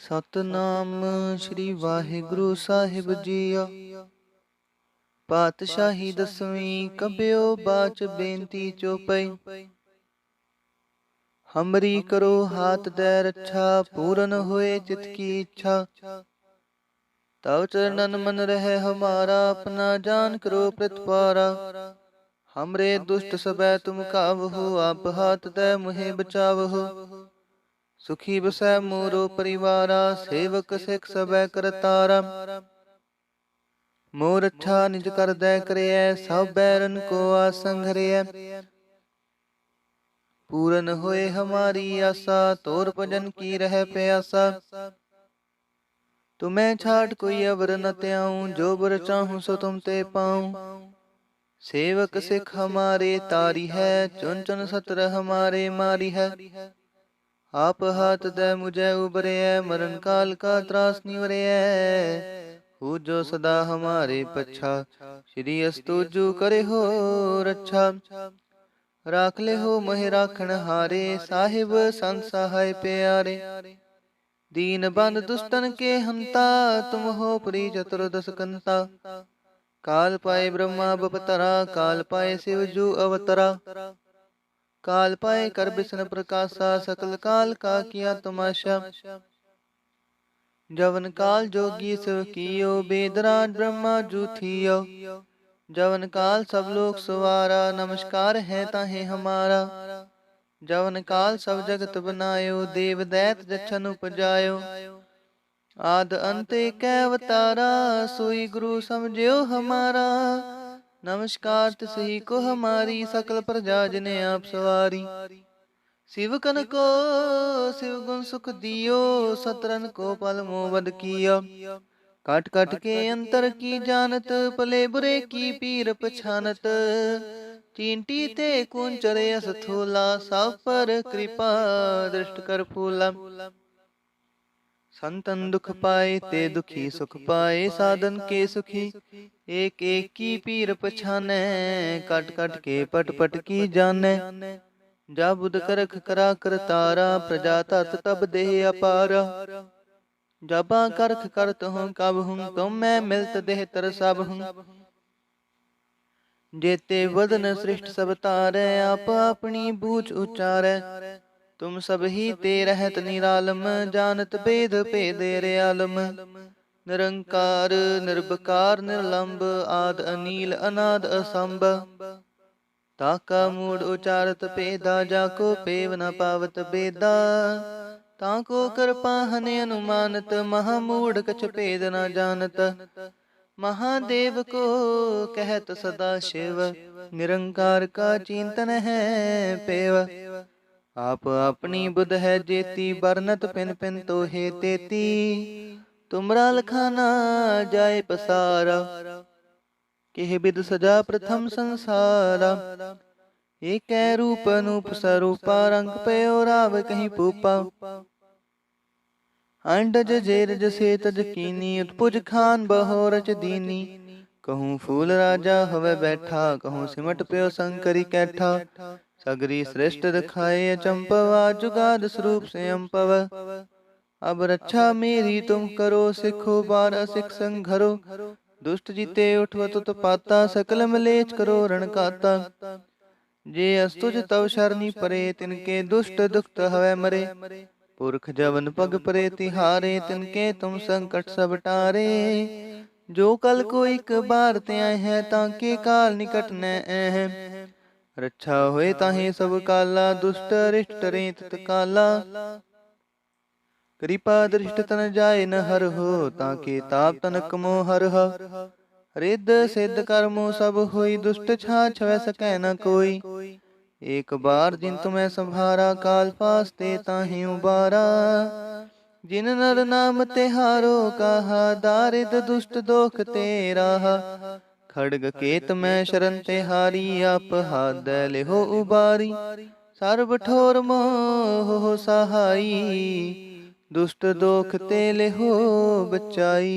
ਸਤਨਾਮ ਸ੍ਰੀ ਵਾਹਿਗੁਰੂ ਸਾਹਿਬ JIO. ਪਾਤਸ਼ਾਹੀ ਦਸਵੀਂ ਕਬਿਓ ਬਾਚ ਬੇਨਤੀ ਚੋਪਈ। ਹਮਰੀ ਕਰੋ ਹਾਥ ਦੈ ਰੱਛਾ, ਪੂਰਨ ਹੋਏ ਚਿਤ ਕੀ ਇੱਛਾ। ਤਵ ਚਰਨਨ मन रहे हमारा, अपना जान करो प्रतिपारा। हमरे दुष्ट सबै तुम कावहो, आप हाथ दे मुहे बचावहो। सुखी बसै मोरो परिवारा, सेवक सिख सबै करतारा। मोर अच्छा निज कर दै करियै, सब बैरन को आसन घरियै। पूरन होए हमारी आशा, तोर भजन की रह प्यासा। तुम्हें छाट कोई अवर न त्याऊं, जो बर चाहूं सो तुम ते पाऊं। सेवक सिख हमारे तारी है, चुन चुन सतर हमारे मारी है। आप हाथ दे मुझे उबरे, मरण काल का त्रास निवरे। हु जो सदा हमारे पच्छा, श्री अस्तुजु करे हो रच्छा। राख ले हो मोहि राखण हारे, साहिब संत सहाय प्यारे। दीन बंद दुष्टन के हंता, तुम हो परी चतुर्दश कंता। काल पाए ब्रह्मा बपतरा, काल पाए शिव जू अवतरा। काल पाए कर बिसन प्रकाशा, सकल काल का किया तमाशा। जवन काल जोगी शिव कियो, बेदराज ब्रह्मा जू थियो। जवन काल सब लोग सवारा, नमस्कार है ताहे हमारा। जवन काल सब जगत बनायो, देव दैत जछन उपजायो। आद अंत एक अवतारा, सोई गुरु समझियो हमारा। नमस्कार तिसही को हमारी, सकल प्रजा जिने आप सवारी। शिव कन को शिव गुण सुख दियो, सतरन को पल मोवद किया। काट काट के अंतर की जानत, पले बुरे की पीर पछानत। चींटी ते कुंचर यस थोला, सब पर कृपा दृष्ट कर फूला। संतन दुख पाए ते दुखी सुख पाए, साधन के सुखी एक एक की पीर पछाने। कट कट के पट पट की जाने। जा बुध करख करा कर तारा, प्रजा तत तब देह अपारा। जबा करख करत हूँ कब हूँ, तुम मैं मिलत देह तर सब हूँ। जेते वदन सृष्ट सब तारै, आप अपनी बूझ उचारै। तुम सब ही ते रहत निरालम, जानत भेद भेद आलम। निरंकार निर्विकार निर्लंब, आद अनील अनाद असंभ। ताका मूड उचारत भेदा, जाको पेव न पावत बेदा। ताको कृपा हनि अनुमानत, महामूढ़ कछ भेद न जानत। महादेव को कहत सदा शिव, निरंकार का चिंतन है पेव। आप अपनी बुध है जेती, बरनत पिन पिन तो हे तेती। तुमरा लखाना जाए पसारा, केह बिद सजा प्रथम संसारा। एक रूप अनूप स्वरूपा, रंग पयो राव कहीं पूपा। अंडज जेरज से तज कीनी, उत्पुज खान बहो रच दीनी। कहूँ फूल राजा हवे बैठा, कहूँ सिमट प्यो शंकरी कैठा। सगरी श्रेष्ठ दिखाए अचंपवा, जुगाद स्वरूप से अम्पव। अब रक्षा मेरी तुम करो, सिखो बार असिख संघरो। दुष्ट जीते उठवत तो पाता, सकल मलेच करो रण काता। जे अस्तुज तव शरणी परे, तिनके दुष्ट दुखत हवे मरे। पुरख जवन पग परे तिहारे, तिनके तुम संकट सब टारे। जो कल को एक बार त्याय है, ताके काल निकट न है। रक्षा होए ताहे सब काला, दुष्ट अरिष्ट रेत काला। कृपा दृष्ट तन जाए न हर हो, ताके ताप तनक मोह हर हो। रिद्ध सिद्ध कर्मो सब होई, दुष्ट छाछ वै सकै न कोई। एक बार जिन तुम्हें संभारा, काल पास ते ताहि उबारा। जिन नर नाम तिहारो कहा, दारिद दुष्ट दोख तेरा। खड़ग केत में शरण तिहारी, आप हाथ दे लेहो उबारी। सर्व ठोर मोह सहाई, दुष्ट दोख ते लेहो बचाई।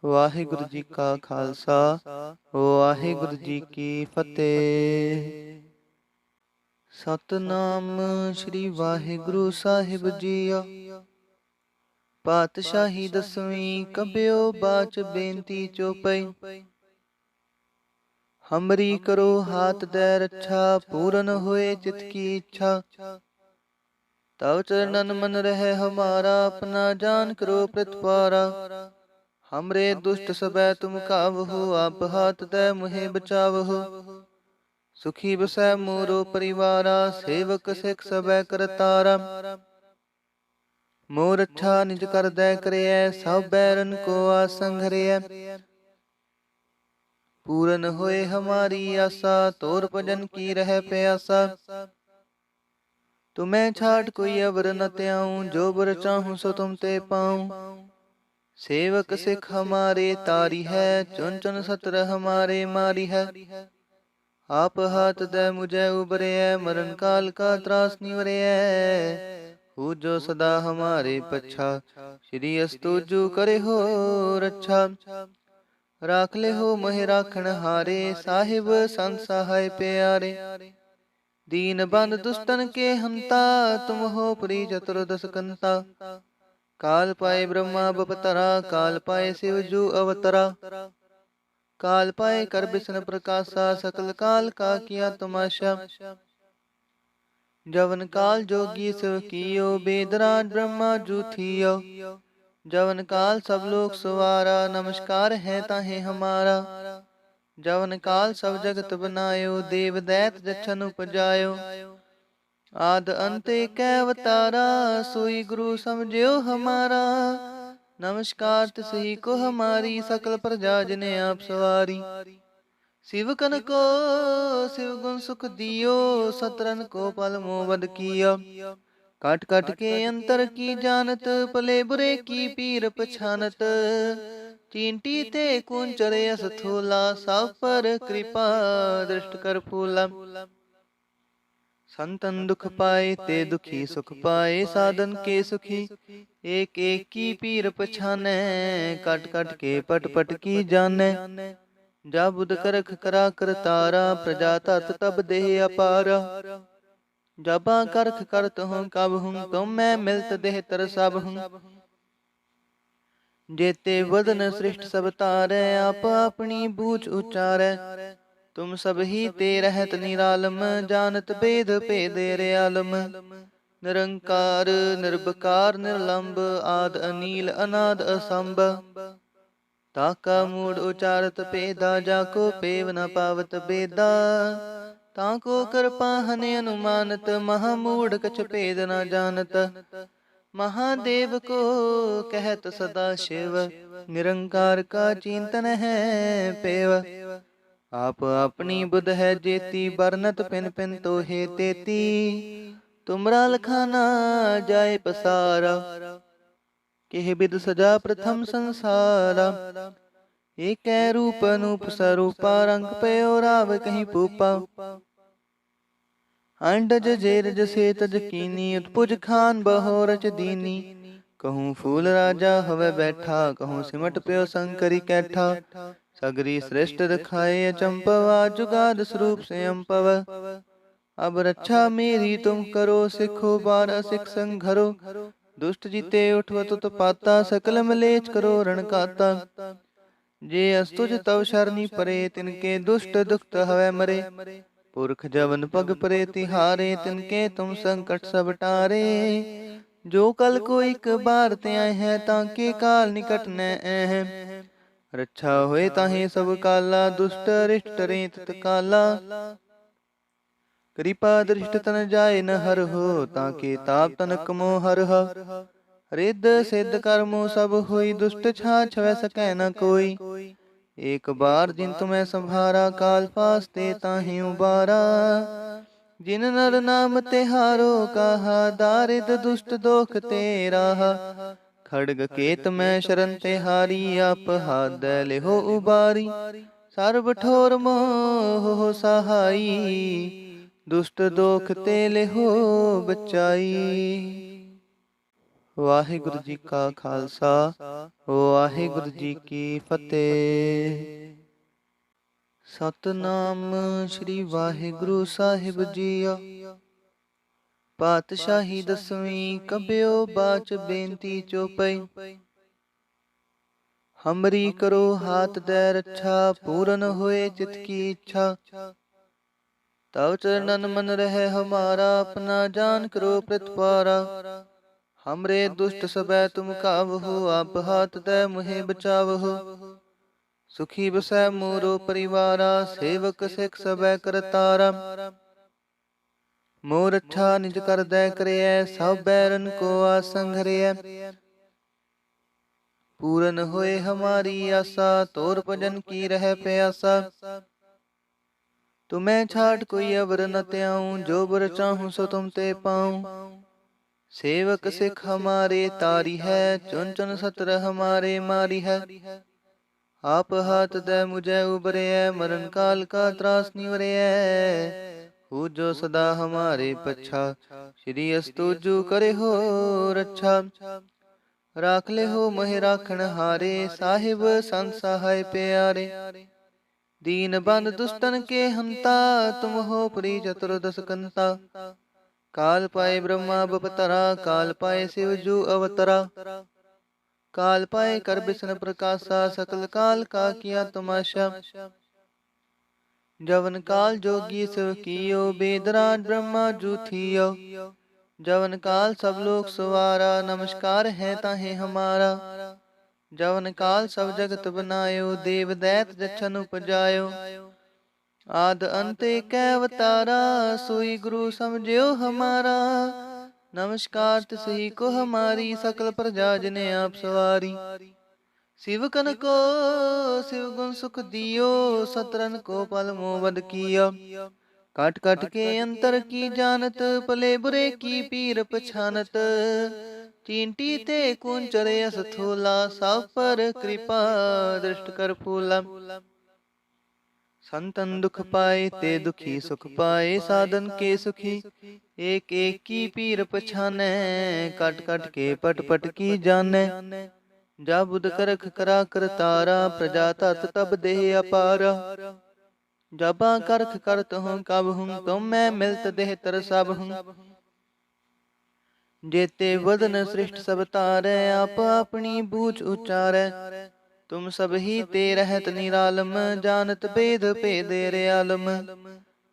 वाहिगुरु जी का खालसा, वाहिगुरु जी की फतेह। सतनाम श्री वाहिगुरु साहिब जीओ। ਪਾਤਸ਼ਾਹੀ ਦਸਵੀਂ ਕਬਿਓ ਬਾਚ ਬੇਨਤੀ ਚੋਪਈ। हमरी करो हाथ दे रक्षा, पूरन होए चित की इच्छा। तव चरणन मन रहे हमारा, अपना जान करो प्रतिपारा। हमरे दुष्ट सबै तुम कावहु, आप हाथ दे मुहे बचावहु। सुखी बसै मोरो परिवारा, सेवक सिख सबै करतारा। मोर अच्छा निज कर दे करियै, सब बैरन को आसन घरियै। पूरन होए हमारी आशा, तोर भजन की रह प्यासा। तुम्हें छाट कोई अवर न त्याऊं, जो बर चाहूं सो तुम ते पाऊं। सेवक सिख हमारे तारी है, चुन चुन सतर हमारे मारी है। आप हाथ दे मुझे उबरे, मरण काल का त्रास निवरे। हु जो सदा हमारे पच्छा, श्री अस्तुजु करे हो रक्षा। राख ले हो मोहि राखण हारे, साहिब संत सहाय प्यारे। दीन बंद दुष्टन के हंता, तुम हो परी चतुर्दश कंता। काल पाए ब्रह्मा बपतरा, काल पाए शिव जू अवतरा। काल पाए कर बिसन प्रकाशा, सकल काल का किया तमाशा। जवन काल जोगी शिव कियो, बेदराज ब्रह्मा जू थियो। जवन काल सब लोग सवारा, नमस्कार है ताहे हमारा। जवन काल सब जगत बनायो, देव दैत जछन उपजायो। आद अंत एक अवतारा, सोई गुरु समझियो हमारा। नमस्कार तिसही को हमारी, सकल प्रजा जिने आप सवारी। शिव कन को शिव गुण सुख दियो, सतरन को पल मोबद कियो। काट काट के अंतर की जानत, पले बुरे की पीर पछानत। चींटी ते कुंचर यस थोला, सब पर कृपा दृष्ट कर फूला। संतन दुख पाए ते दुखी सुख पाए, साधन के सुखी एक एक की पीर पछाने। काट काट के पट पट की जाने, जा बुध करख करा कर तारा। प्रजा तत तब देह अपारा, जबा करख करत हूँ कब हूँ, तुम मैं मिलत देह तर सब हूँ। जेते वदन सृष्ट सब तारै, आप अपनी बूझ उचारै। तुम सब ही ते रहत निरालम, जानत भेद भेदेरे आलम। निरंकार निर्विकार निर्लंब, आद अनील अनाद असंभ। ताका मूड उचारत पेदा, जाको पेव न पावत बेदा। ताको कृपा हने अनुमानत, महामूढ़ कछ भेद न जानत। महादेव को कहत सदा शिव, निरंकार का चिंतन है पेव। आप अपनी बुध है जेती, बरनत पिन पिन तो हे तेती। तुमरा लखाना जाए पसारा, केह बिद सजा प्रथम संसारा। एक रूप अनूप स्वरूपा, रंग पयो राव कहीं पूपा। अंडज जेरज से तज कीनी, उत्पुज खान बहो रच दीनी। कहूँ फूल राजा हवे बैठा, कहूँ सिमट प्यो शंकरी कैठा। सगरी श्रेष्ठ दिखाए चंपवा, जुगाद स्वरूप से अम्पव। अब रक्षा मेरी तुम करो, सिखो बार सिख संघरो। दुष्ट जीते उठवत उत्पाता, सकल मलेच करो रणकाता। जे अस्तुज तव शरणी परे, तिनके दुष्ट दुखत हवे मरे। पुरख जवन पग परे तिहारे, तिनके तुम संकट सब टारे। जो कल को एक बार त्याय है, ताके काल निकट न है। रक्षा होए ताहे सब काला, दुष्ट रिष्ट रेत काला। कृपा दृष्ट तन जाए न हर हो, ताके ताप तनक मोह हर हो। रिद्ध सिद्ध कर्मो सब होई, दुष्ट छाछ वै सकै न कोई। एक बार जिन तुम्हें संभारा, काल फास्ते ताहि उबारा। जिन नर नाम तिहारो कहा, दारिद दुष्ट दोख तेरा। खड़ग केत में शरण तिहारी, आप हाथ दे लेहो उबारी। सर्व ठोर मोह सहाई, दुष्ट दोख ते लेहो बचाई। वाहिगुरु जी का खालसा, वाहिगुरु जी की फतेह। सतनाम श्री वाहिगुरु साहिब जी। पातशाही 10वीं कब्यो बाच बेनती चौपई। हमरी करो हाथ दे रक्षा, पूरन होए चित की इच्छा। तव चरणन मन रहे हमारा, अपना जान करो प्रतिपारा। हमरे दुष्ट सबै तुम कावहो, आप हाथ दे मुहे बचावहो। सुखी बसै मोरो परिवारा, सेवक सिख सबै करतारा। मोर अच्छा निज कर दे करिय, सब बैरन को आसन घरिय। पूरन होए हमारी आशा, तोर भजन की रह प्यासा। तुम्हें छाट कोई अवर न त्याऊं, जो बर चाहूं सो तुम ते पाऊं। सेवक सिख हमारे तारी है, चुन चुन सतर हमारे मारी है। आप हाथ दे मुझे उबरे, मरण काल का त्रास निवरे। हु जो सदा हमारे पच्छा, श्री अस्तुजु करे हो रक्षा। राख ले हो मोहि राखण हारे, साहिब संत सहाय प्यारे। दीन बंद दुष्टन के हंता, तुम हो परी चतुर्दश कंता। काल पाए ब्रह्मा बपतरा, काल पाए शिव जू अवतरा। काल पाए कर बिसन प्रकाशा, सकल काल का किया तमाशा। जवन काल जोगी शिव कियो, बेदराज ब्रह्मा जू थियो। जवन काल सब लोग सवारा, नमस्कार है ताहे हमारा। जवन काल सब जगत बनायो, देव दैत जछन उपजायो। आद अंत एक अवतारा, सोई गुरु समझियो हमारा। नमस्कार तिसही को हमारी, सकल प्रजा जिने आप सवारी। शिव कन को शिव गुण सुख दियो, सतरन को पल मोवद किया। काट काट के अंतर की जानत, पले बुरे की पीर पछानत। चींटी ते कुंचरे अस थोला, सब पर कृपा दृष्ट कर फूला। संतन दुख पाए ते दुखी सुख पाए, साधन के सुखी। एक एक की पीर पछाने, कट कट के पट पट की जाने। जा बुध करख करा कर तारा, प्रजा तत तब देह अपारा। जबा करख करत हूँ कब हूँ, तुम मैं मिलत देह तर सब हूँ। जेते वदन सृष्ट सब तारै, आप अपनी बूझ उचारै। तुम सब ही ते रहत निरालम, जानत भेद भेदेरे आलम।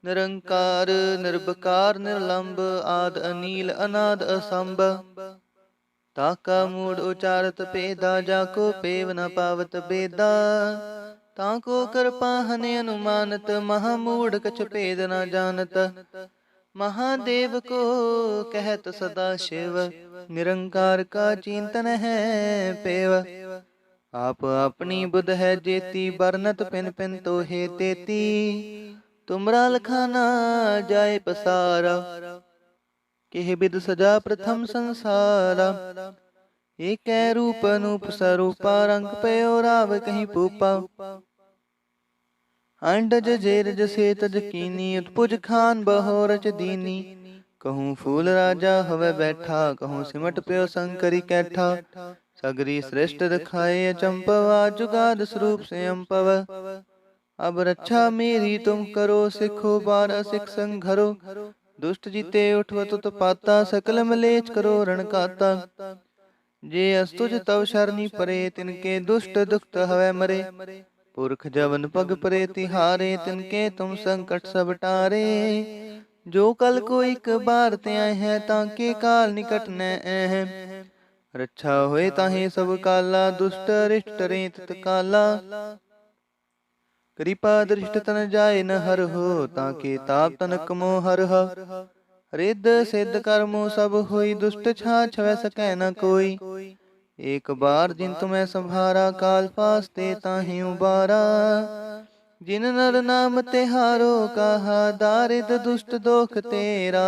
निरंकार निर्विकार निर्लंब, आद अनील अनाद असंभ। ताका मूड उचारत पेदा, जाको पेव न पावत बेदा। ताको कृपा हने अनुमानत, महामूढ़ कछ भेद न जानत। महादेव को कहत सदा शिव, निरंकार का चिंतन है पेव। आप अपनी बुध है जेती, बरनत पिन पिन तो हे तेती। तुमरा लखाना जाए पसारा, केह बिद सजा प्रथम संसारा। एक रूप अनूप स्वरूपा, रंग पयो राव कहीं पूपा। अंडज जेर जसे तज कीनी, उत्पुज खान बहो रच दीनी। कहूँ फूल राजा हवे बैठा, कहूँ सिमट पयो शंकरी कैठा। सगरी श्रेष्ठ दिखाए अचंपवा, जुगाद स्वरूप से अम्पव। अब रक्षा मेरी तुम करो, सिखो बार सिख संघरो। दुष्ट जीते उठवत उत्पाता, सकल मलेच करो रणकाता। जे अस्तुज तव शरणी परे, तिनके दुष्ट दुखत हवै मरे। पुरख जवन पग परे तिहारे, तिनके तुम संकट सब टारे। जो कल को एक बार त्याय है, ताके काल निकट न है। रक्षा होए ताहे सब काला, दुष्ट अरिष्ट टरे तित काला। कृपा दृष्ट तन जाए न हर हो, ताके ताप तनक मोह हर हो। रिद्ध सिद्ध कर्मो सब होई, दुष्ट छाछ वै सकै न कोई। एक बार जिन तुम्हें संभारा, काल पास ते ताहि उबारा। जिन नर नाम तिहारो कहा, दारिद दुष्ट दोख तेरा।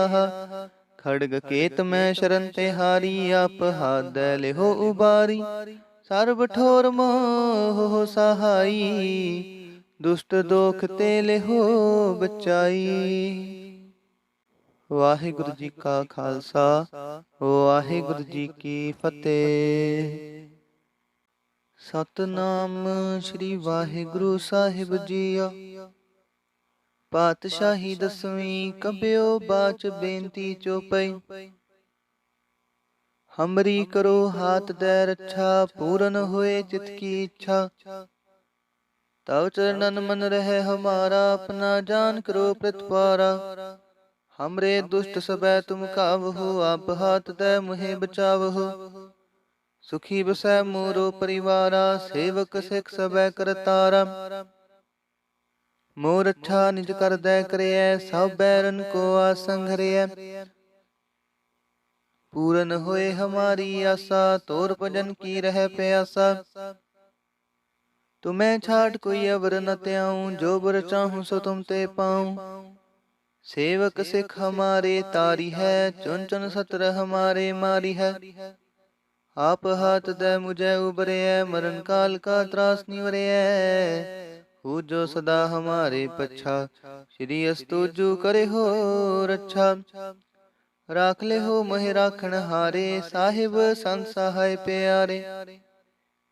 खड़ग केत में शरण तिहारी, आप हाथ दे लेहो उबारी। सर्व ठोर मोह सहाई, दुष्ट दोख ते लेहो बचाई। वाहिगुरु जी का खालसा, वाहिगुरु जी की फतेह। सतनाम श्री वाहिगुरु साहिब जी। पातशाही दसवीं कब्यो बाच बेनती चौपई। हमरी करो हाथ दे रक्षा, पूरन होए चित की इच्छा। तव चरणन मन रहे हमारा, अपना जान करो प्रतिपारा। हमरे दुष्ट सबै तुम कावहु, आप हाथ दे मुहे बचावहु। सुखी बसै मोरो परिवारा, सेवक सिख सबै करतारा। मोर अच्छा निज कर दे करिय, सब बैरन को आसंघरिय। पूरन होए हमारी आशा, तोर भजन की रह प्यासा। तुम्हें छाट कोई अवर न त्याऊं, जो बर चाहूं सो तुम ते पाऊं। सेवक सिख हमारे तारी है, चुन चुन सतर हमारे मारी है। आप हाथ दे मुझे उबरे, मरण काल का त्रास निवरे। हु जो सदा हमारे पच्छा, श्री अस्तुजु करे हो रक्षा। राख ले हो मोहि राखण हारे, साहिब संत सहाय प्यारे।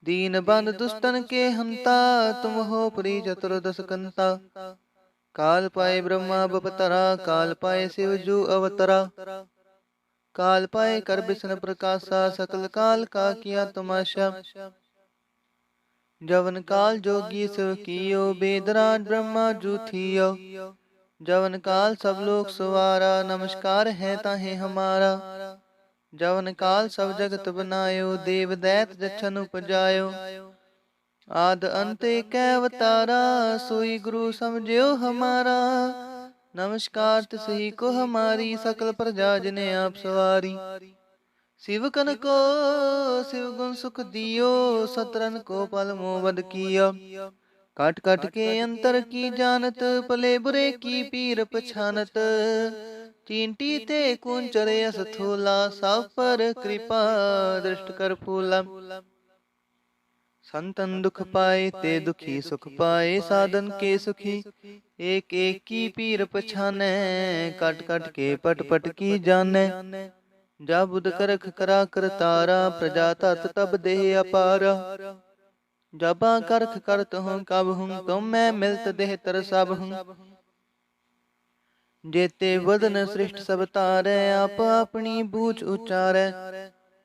दीन बंद दुष्टन के हंता, तुम हो परी चतुर्दश कंता। काल पाए ब्रह्मा बपतरा, काल पाए शिव जू अवतरा। काल पाए कर बिसन प्रकाशा, सकल काल का किया तमाशा। जवन काल जोगी शिव कियो, बेदराज ब्रह्मा जू थियो। जवन काल सब लोग सवारा, नमस्कार है ताहे हमारा। जवन काल सब जगत बनायो, देव दैत जछन उपजायो। आद अंत एक अवतारा, सोई गुरु समझियो हमारा। नमस्कार तिसही को हमारी, सकल प्रजा जिने आप सवारी। शिव कन को शिव गुण सुख दियो, सतरन को पल मोवद कियो। काट काट के अंतर की जानत, पले बुरे की पीर पछानत। चींटी ते कुंचरे अस थोला, सब पर कृपा दृष्ट कर फूला। संतन दुख पाए ते दुखी सुख पाए, साधन के सुखी। एक एक की पीर पछाने, काट काट के पट पट की जाने। जा बुध करख करा कर तारा, प्रजा तत तब देह अपारा। जबा करख करत हूँ कब हूँ, तुम मैं मिलत देह तर सब हूँ। जेते वदन सृष्ट सब तारै, आप अपनी बूझ उचारै।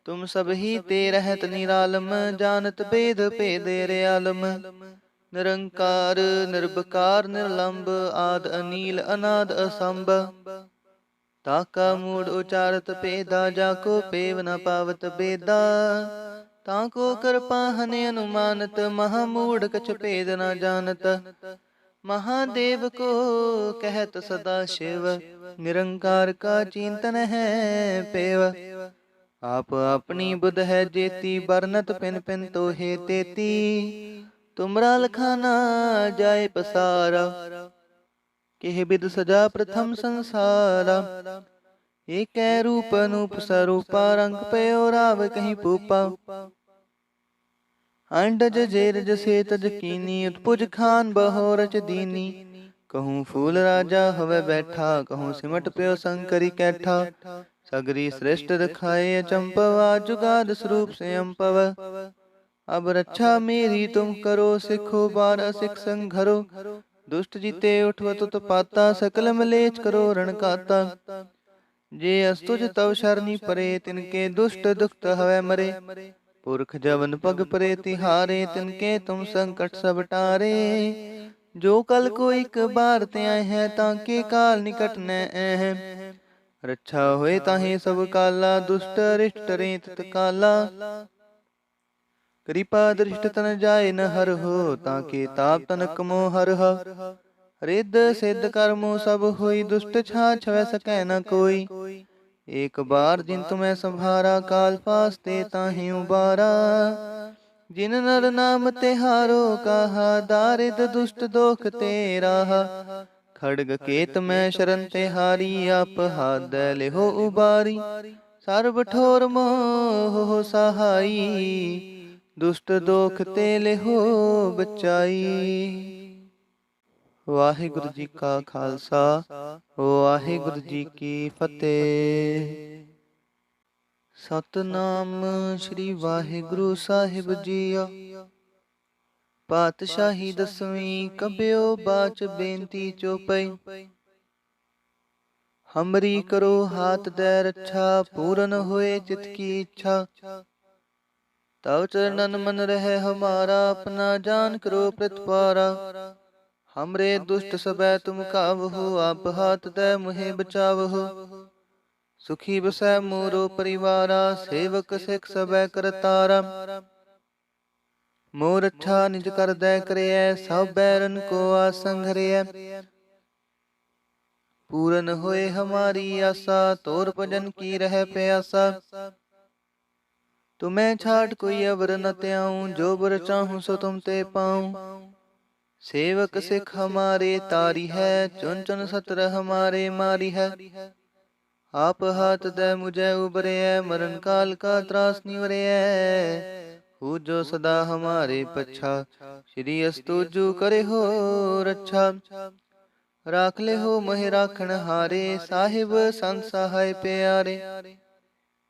तुम सब ही ते रहत निरालम, जानत भेद भेदेरे आलम। निरंकार निर्विकार निर्लंब, आद अनील अनाद असंभ। ताका मूड उचारत पेदा, जाको पेव न पावत बेदा। ताको कृपा हने अनुमानत, महामूढ़ कछ भेद न जानत। महादेव को कहत सदा शिव, निरंकार का चिंतन है पेव। आप अपनी बुध है जेती, बरनत पिन पिन तो हे तेती। तुमरा लखाना जाए पसारा, केह बिद सजा प्रथम संसारा। एक रूप अनूप स्वरूपा, रंग पयो राव कहीं पूपा। अंडज जेरज से तज कीनी, उत्पुज खान बहो रच दीनी। कहूँ फूल राजा हवे बैठा, कहूँ सिमट प्यो शंकरी कैठा। सगरी श्रेष्ठ दिखाए चंपवा, जुगाद स्वरूप से अम्पव। अब रक्षा मेरी तुम करो, सिखो बार सिख संघरो। दुष्ट जीते उठवत उत्पाता, सकल मलेच करो रणकाता। जे अस्तुज तव शरणी परे, तिनके दुष्ट दुखत हवै मरे। पुरख जवन पग परे तिहारे, तिनके तुम संकट सब टारे। जो कल को एक बार त्याय है, ताके काल निकट न है। रक्षा होए ताहे सब काला, दुष्ट अरिष्ट टरे तत्काला। कृपा दृष्ट तन जाए न हर हो, ताके ताप तनक मोह हर हो। रिद्ध सिद्ध कर्मो सब होई, दुष्ट छाछ वै सकै न कोई। एक बार जिन तुम्हें संभारा, काल पास ते ताहि उबारा। जिन नर नाम तिहारो कहा, दारिद दुष्ट दोख तेरा। खड़ग केत में शरण तिहारी, आप हाथ दे लेहो उबारी। सर्व ठोर मोह हो सहाई, दुष्ट दोख ते लेहो बचाई। वाहिगुरु जी का खालसा, वाहिगुरु जी की फतेह। सतनाम श्री वाहिगुरु साहिब जी। ਪਾਤਸ਼ਾਹੀ ਦਸਵੀਂ ਕਬਿਓ ਬਾਚ ਬੇਨਤੀ ਚੋਪਈ। हमरी करो हाथ दे रक्षा, पूरन होए चित की इच्छा। तव चरणन मन रहे हमारा, अपना जान करो प्रतिपारा। हमरे दुष्ट सबै तुम कावहु, आप हाथ दे मुहे बचावहु। सुखी बसै मोरो परिवारा, सेवक सिख सबै करतारा। मोर अच्छा निज कर दे करियै, सब बैरन को आसन घरियै। पूरन होए हमारी आशा, तोर भजन की रह प्यासा। तुम्हें छाट कोई अवर न त्याऊं, जो बर चाहूं सो तुम ते पाऊं। सेवक सिख हमारे तारी है, चुन चुन सतर हमारे मारी है। आप हाथ दे मुझे उबरे, मरण काल का त्रास निवरे। हु जो सदा हमारे पच्छा, श्री अस्तुजु करे हो रक्षा। राख ले हो मोहि राखण हारे, साहिब संत सहाय प्यारे।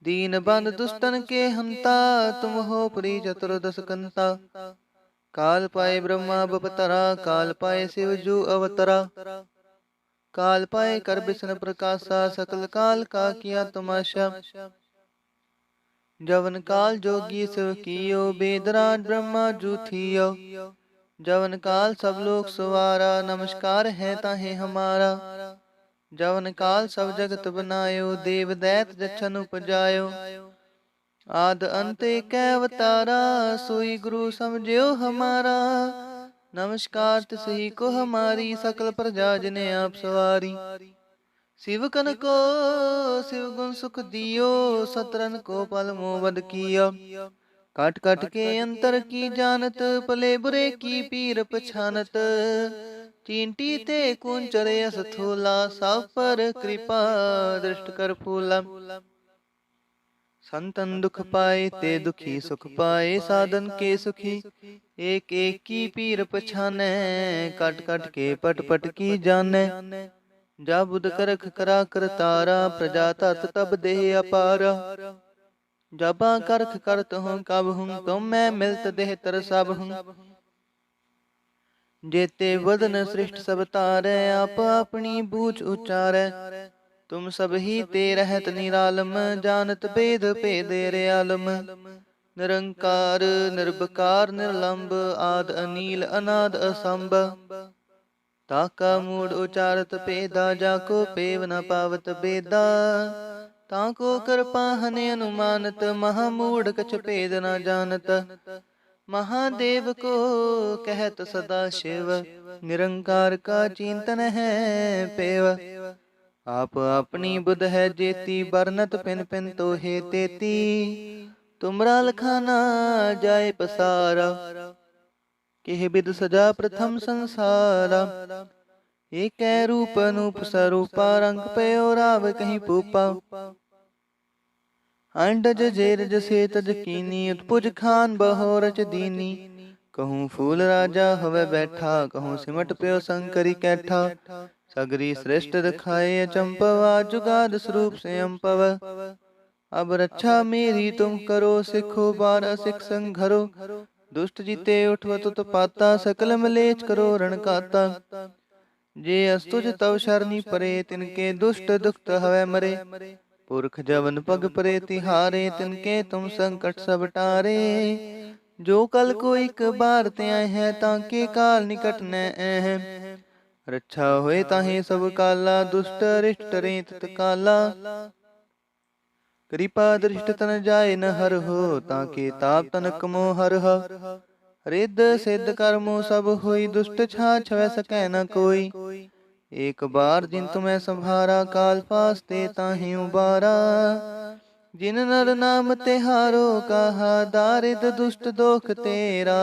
दीन बंद दुष्टन के हंता, तुम हो पुरी चतुर्दश कंता। काल पाए ब्रह्मा बपतरा, काल पाए शिव जू अवतरा। काल पाए कर बिसन प्रकाशा, सकल काल का किया तमाशा। जवन काल जोगी शिव कियो, बेदराज ब्रह्मा जू थियो। जवन काल सब लोग सवारा, नमस्कार है ताहे हमारा। जवन काल सब जगत बनायो, देव दैत जछन उपजायो। आद अंत एक अवतारा, सोई गुरु समझियो हमारा। नमस्कार तिसही को हमारी, सकल प्रजा जिने आप सवारी। शिव कन को शिव गुण सुख दियो, सतरन को पल मोबद किया। काट काट के अंतर की जानत, पले बुरे की पीर पछानत। चींटी ते कुंचर यस थोला, सब पर कृपा दृष्ट कर फूला। संतन दुख पाए ते दुखी सुख पाए, साधन के सुखी। एक एक की पीर पछाने, काट काट के पट पट की जाने। जा बुध करख करा कर तारा, प्रजा तात तब देह अपारा। जबा करख करत हूँ कब हूँ, तुम मैं मिलत देह तर सब हूँ। जेते वदन सृष्ट सब तारै, आप अपनी बूझ उचारै। तुम सब ही ते रहत निरालम, जानत भेद भेदेरे आलम। निरंकार निर्विकार निर्लंब, आद अनील अनाद असंभ। ताका मूड उचारत पेदा, जाको पेव न पावत बेदा। ताको कृपा हने अनुमानत, महामूढ़ कछ भेद न जानत। महादेव को कहत सदा शिव, निरंकार का चिंतन है पेव। आप अपनी बुध है जेती, बरनत पिन पिन तो हे तेती। तुमरा लखाना जाए पसारा, केह बिद सजा प्रथम संसारा। एक रूप अनूप स्वरूपा, रंग पयो राव कहीं पूपा। अंडज जेरज से तज कीनी, उत्पुज खान बहो रच दीनी। कहूँ फूल राजा हवे बैठा, कहूँ सिमट पयो शंकरी कैठा। सगरी श्रेष्ठ दिखाए चंपवा, जुगाद स्वरूप से अम्पव। अब रक्षा मेरी तुम करो, सिखो बार असिख संघरो। दुष्ट जीते उठवत तो पाता, सकल मलेच करो रणकाता। जे अस्तुज तव शरणी परे, तिनके दुष्ट दुखत हवै मरे। पुरख जवन पग परे तिहारे, तिनके तुम संकट सब टारे। जो कल को एक बार त्याय है, ताके काल निकट न है। रक्षा होए ताहे सब काला, दुष्ट अरिष्ट टरे तित काला। कृपा दृष्ट तन जाए न हर हो, ताके ताप तनक मोह हर हो। रिद्ध सिद्ध कर्मो सब होई, दुष्ट छाछ वै सकै न कोई। एक बार जिन तुम्हें संभारा, काल पास ते ताहि उबारा। जिन नर नाम तिहारो कहा, दारिद दुष्ट दोख तेरा।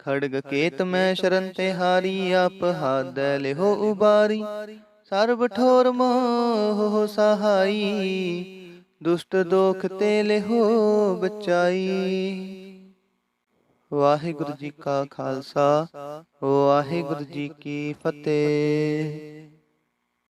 खड़ग केत में शरण तिहारी, आप हाथ दे लेहो उबारी। सर्व ठोर मोह सहाई, दुष्ट दोख ते लेहो बचाई। वाहिगुरु जी का खालसा, वाहिगुरु जी की फतेह।